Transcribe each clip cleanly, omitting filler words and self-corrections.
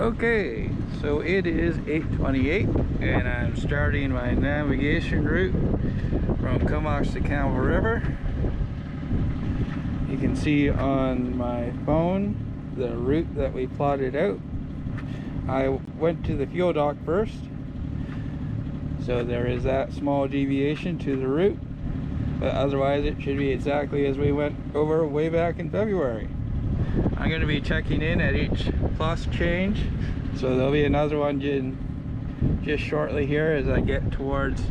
Okay, so it is 8:28 and I'm starting my navigation route from Comox to Campbell River. You can see on my phone the route that we plotted out. I went to the fuel dock first, so there is that small deviation to the route, but otherwise it should be exactly as we went over way back in February. I'm going to be checking in at each plus change, so there'll be another one just shortly here as I get towards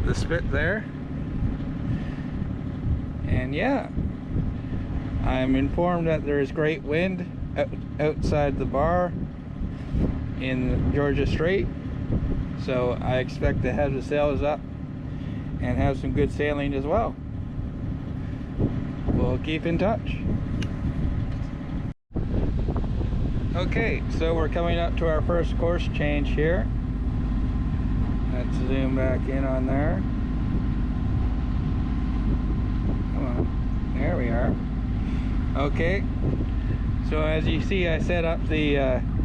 the spit there. And yeah, I'm informed that there is great wind outside the bar in Georgia Strait, so I expect to have the sails up and have some good sailing as well. We'll keep in touch. Okay, so we're coming up to our first course change here. Let's zoom back in on there. Come on, there we are. Okay, so as you see, I set up the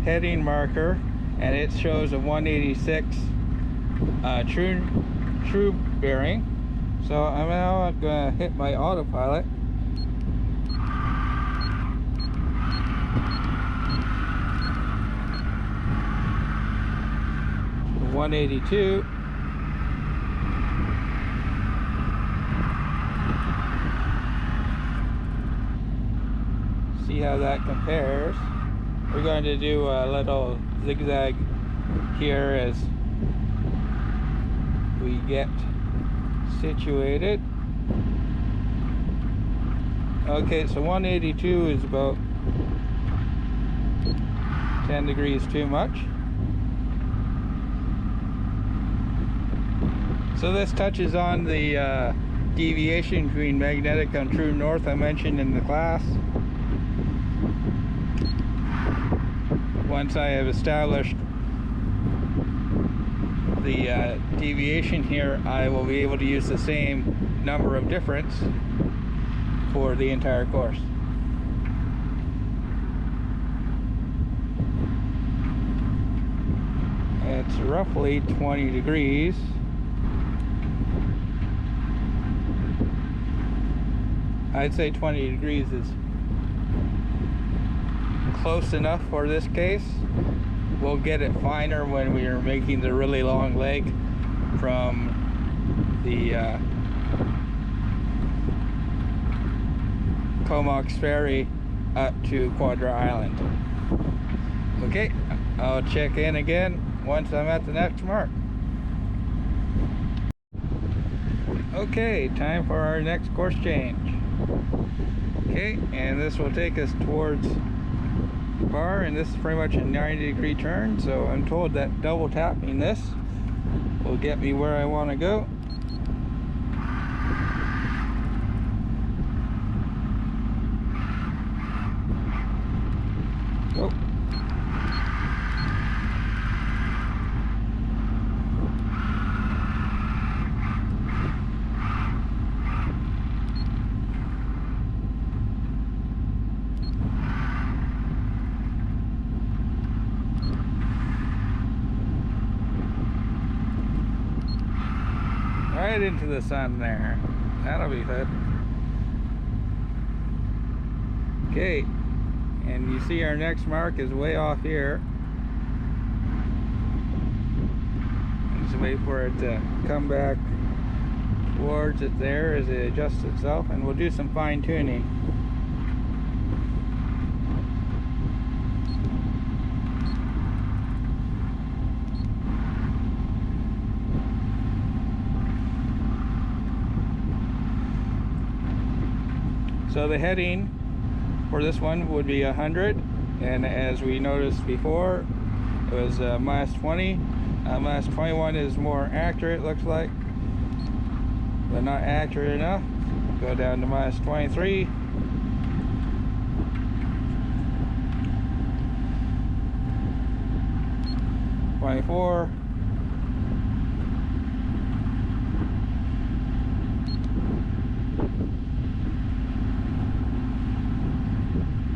heading marker and it shows a 186 true bearing. So I'm now going to hit my autopilot. 182. See how that compares. We're going to do a little zigzag here as we get situated. Okay, so 182 is about 10 degrees too much. So this touches on the deviation between magnetic and true north I mentioned in the class. Once I have established the deviation here, I will be able to use the same number of difference for the entire course. It's roughly 20 degrees. I'd say 20 degrees is close enough for this case. We'll get it finer when we are making the really long leg from the Comox ferry up to Quadra Island. Okay, I'll check in again once I'm at the next mark. Okay, time for our next course change. Okay, and this will take us towards the bar, and this is pretty much a 90-degree turn, so I'm told that double tapping this will get me where I want to go. Oh. Right into the sun there. That'll be good. Okay, and you see our next mark is way off here. Just wait for it to come back towards it there as it adjusts itself, and we'll do some fine tuning. So the heading for this one would be 100, and as we noticed before, it was minus 20. Minus 21 is more accurate, looks like, but not accurate enough. Go down to minus 23. -24.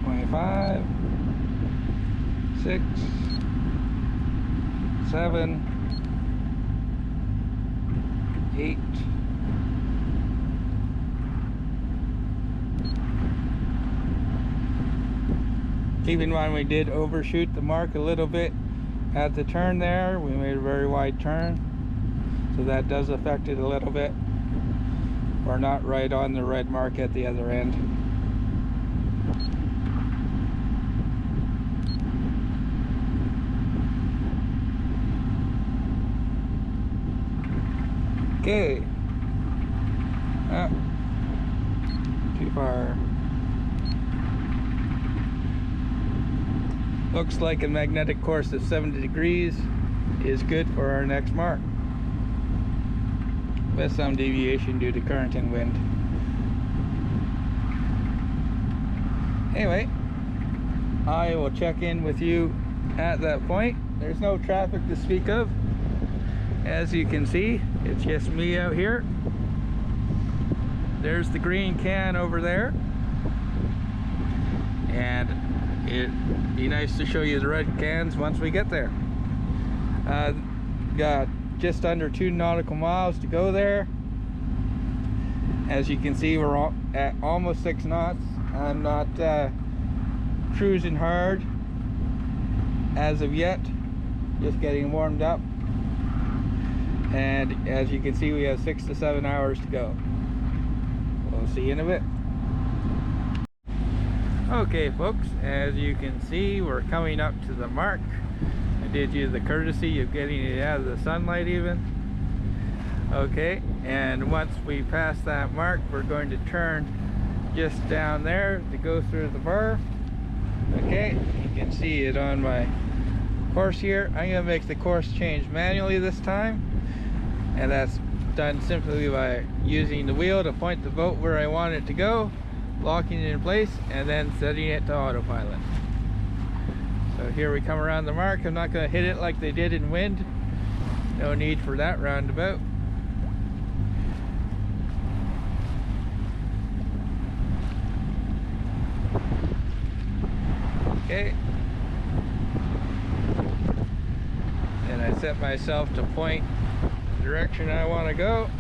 25, 6, 7, 8. Keep in mind we did overshoot the mark a little bit at the turn there. We made a very wide turn, so that does affect it a little bit. We're not right on the red mark at the other end. Okay. Ah, too far. Looks like a magnetic course of 70 degrees is good for our next mark, with some deviation due to current and wind. Anyway, I will check in with you at that point. There's no traffic to speak of. As you can see, it's just me out here. There's the green can over there. And it'd be nice to show you the red cans once we get there. Got just under 2 nautical miles to go there. As you can see, we're at almost 6 knots. I'm not cruising hard as of yet, just getting warmed up. And as you can see, we have 6 to 7 hours to go. We'll see you in a bit. Okay folks, as you can see, we're coming up to the mark. I did you the courtesy of getting it out of the sunlight even. Okay, and once we pass that mark, we're going to turn just down there to go through the bar. Okay, you can see it on my course here. I'm going to make the course change manually this time, and that's done simply by using the wheel to point the boat where I want it to go, locking it in place, and then setting it to autopilot. So here we come around the mark. I'm not going to hit it like they did in wind. No need for that roundabout. Okay. And I set myself to point the direction I want to go.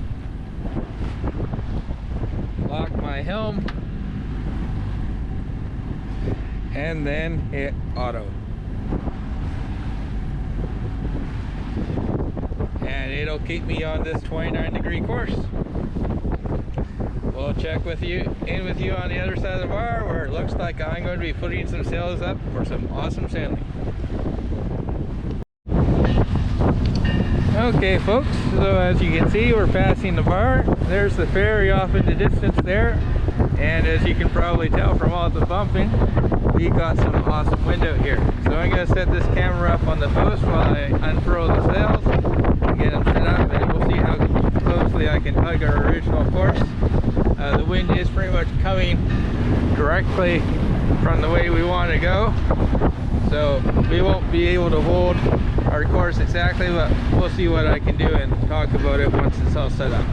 Lock my helm. And then hit auto. And it'll keep me on this 29-degree course. We'll check with you on the other side of the bar, where it looks like I'm going to be putting some sails up for some awesome sailing. Okay folks, so as you can see, we're passing the bar. There's the ferry off in the distance there, and as you can probably tell from all the bumping, we got some awesome wind out here. So I'm going to set this camera up on the post while I unfurl the sails and get them set up, and we'll see how closely I can hug our original course. The wind is pretty much coming directly from the way we want to go, so we won't be able to hold our course exactly, but we'll see what I can do and talk about it once it's all set up.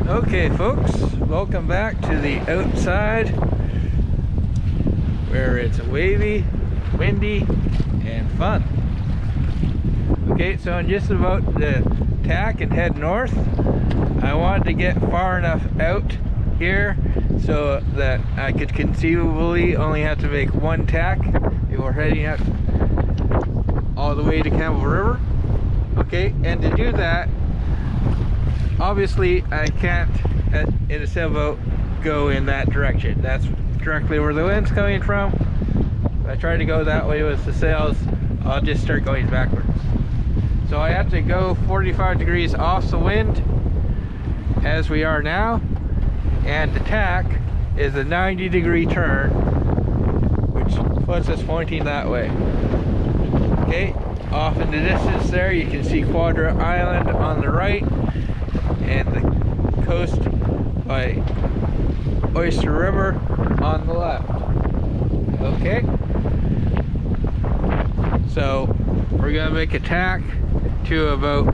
Okay folks, welcome back to the outside where it's wavy, windy, and fun. Okay, so I'm just about to tack and head north. I wanted to get far enough out here so that I could conceivably only have to make one tack before heading out all the way to Campbell River. Okay, and to do that, obviously I can't in a sailboat go in that direction. That's directly where the wind's coming from. If I try to go that way with the sails, I'll just start going backwards. So I have to go 45 degrees off the wind as we are now, and the tack is a 90-degree turn, which puts us pointing that way. Okay, off in the distance there you can see Quadra Island on the right and the coast by Oyster River on the left. Okay, so we're gonna make a tack to about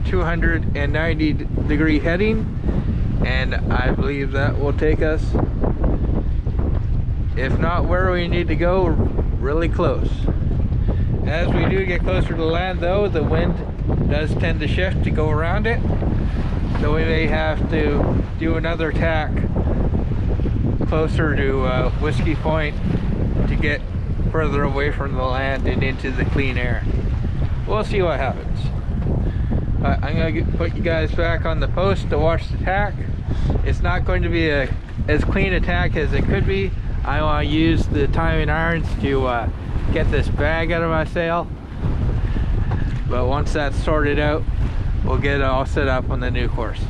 290-degree heading, and I believe that will take us, if not where we need to go, really close. As we do get closer to land though, the wind does tend to shift to go around it, so we may have to do another tack closer to Whiskey Point to get further away from the land and into the clean air. We'll see what happens. I'm going to put you guys back on the post to watch the tack. It's not going to be as clean a tack as it could be. I want to use the timing irons to get this bag out of my sail. But once that's sorted out, we'll get it all set up on the new course.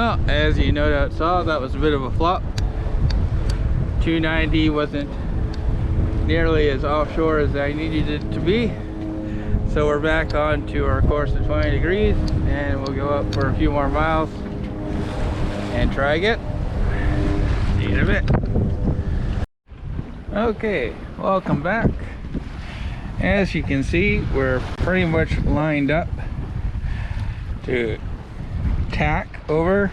Well, as you no doubt saw, that was a bit of a flop. 290 wasn't nearly as offshore as I needed it to be. So we're back on to our course of 20 degrees, and we'll go up for a few more miles and try again. See you in a bit. Okay, welcome back. As you can see, we're pretty much lined up to tack over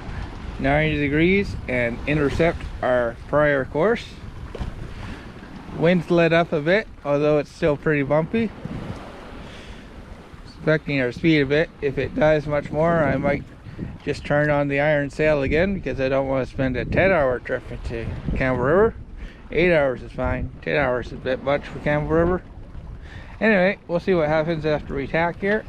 90 degrees and intercept our prior course. Wind's let up a bit, although it's still pretty bumpy. Expecting our speed a bit. If it dies much more, I might just turn on the iron sail again, because I don't want to spend a 10-hour trip into Campbell River. 8 hours is fine. 10 hours is a bit much for Campbell River. Anyway, we'll see what happens after we tack here.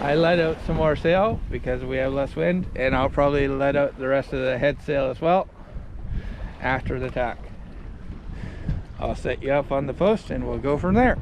I let out some more sail because we have less wind, and I'll probably let out the rest of the head sail as well after the tack. I'll set you up on the post and we'll go from there.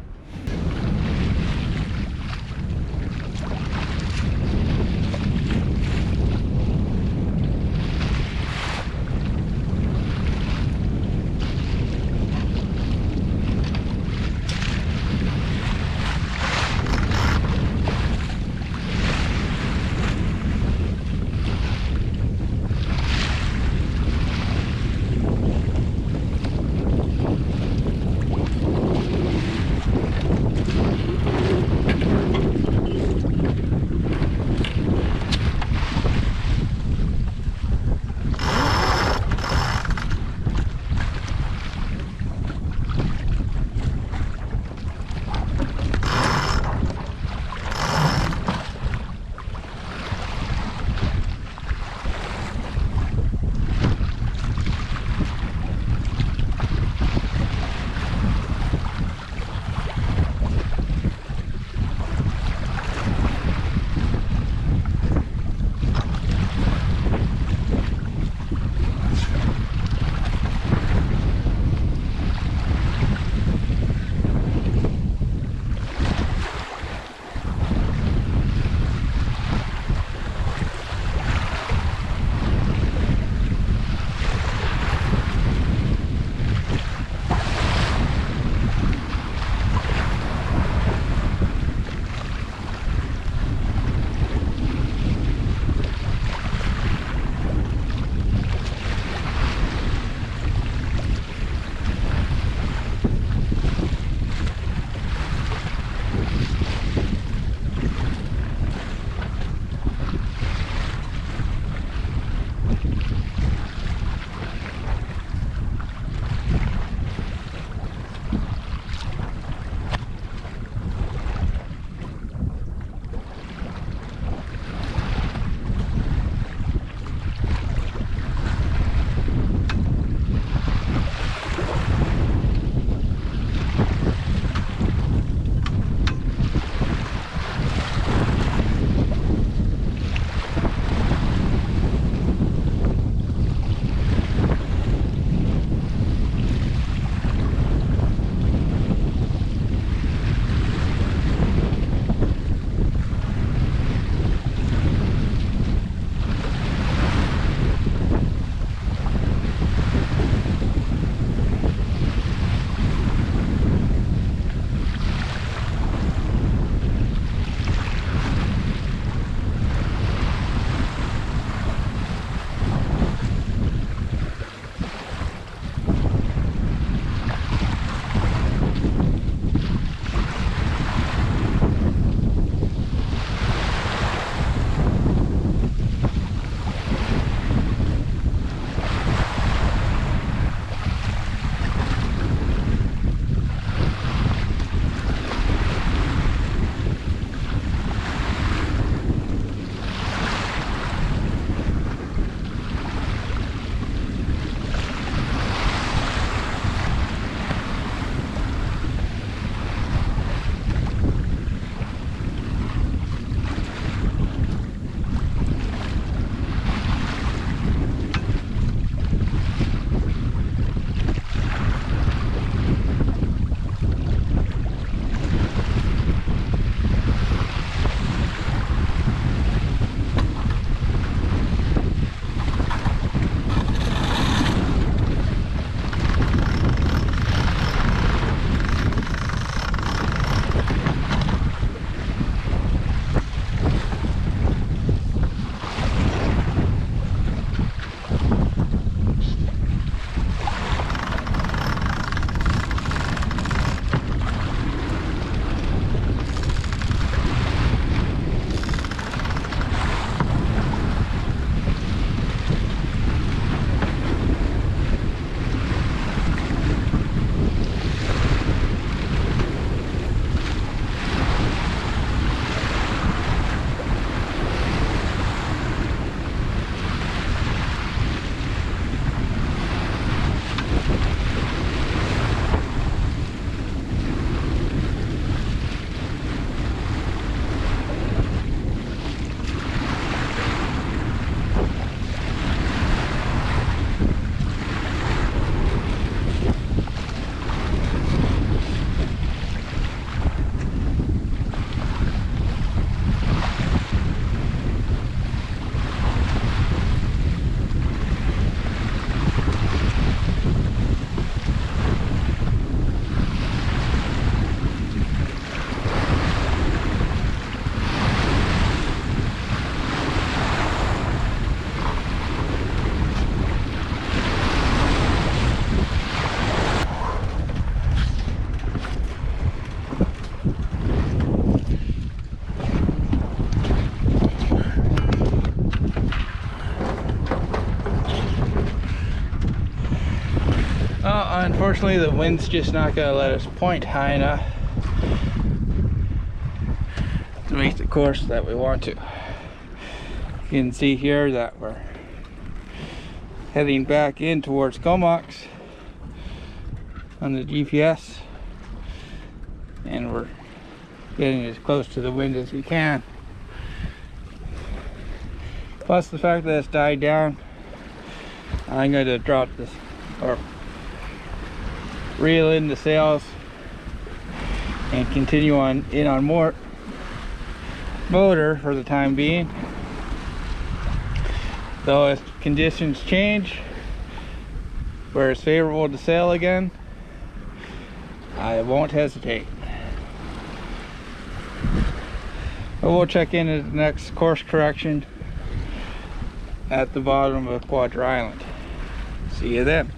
Unfortunately, the wind's just not going to let us point high enough to make the course that we want to. You can see here that we're heading back in towards Comox on the GPS, and we're getting as close to the wind as we can. Plus the fact that it's died down, I'm going to drop this or reel in the sails and continue on in on more motor for the time being. Though as conditions change where it's favorable to sail again, I won't hesitate. But we'll check in at the next course correction at the bottom of Quadra Island. See you then.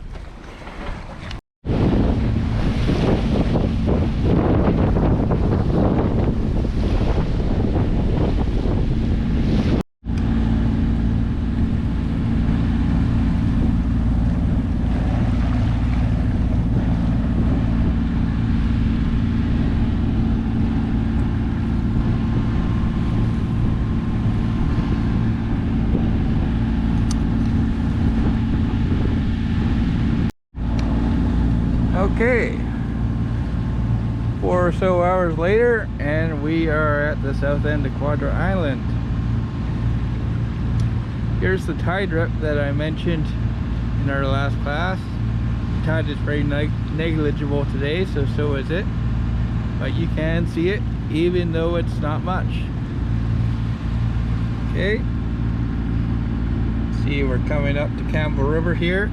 Okay, 4 or so hours later, and we are at the south end of Quadra Island. Here's the tide rip that I mentioned in our last class. The tide is very negligible today, so is it, but you can see it even though it's not much. Okay, see, we're coming up to Campbell River here.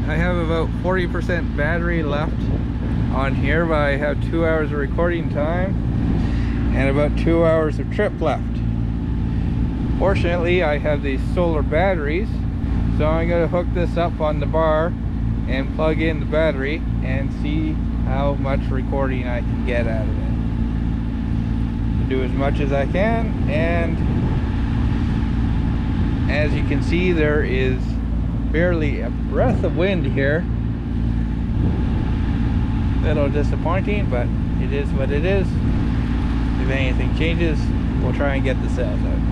I have about 40% battery left on here, but I have 2 hours of recording time and about 2 hours of trip left. Fortunately, I have these solar batteries, so I'm going to hook this up on the bar and plug in the battery and see how much recording I can get out of it. Do as much as I can, and as you can see, there is barely a breath of wind here. A little disappointing, but it is what it is. If anything changes, we'll try and get the sails out.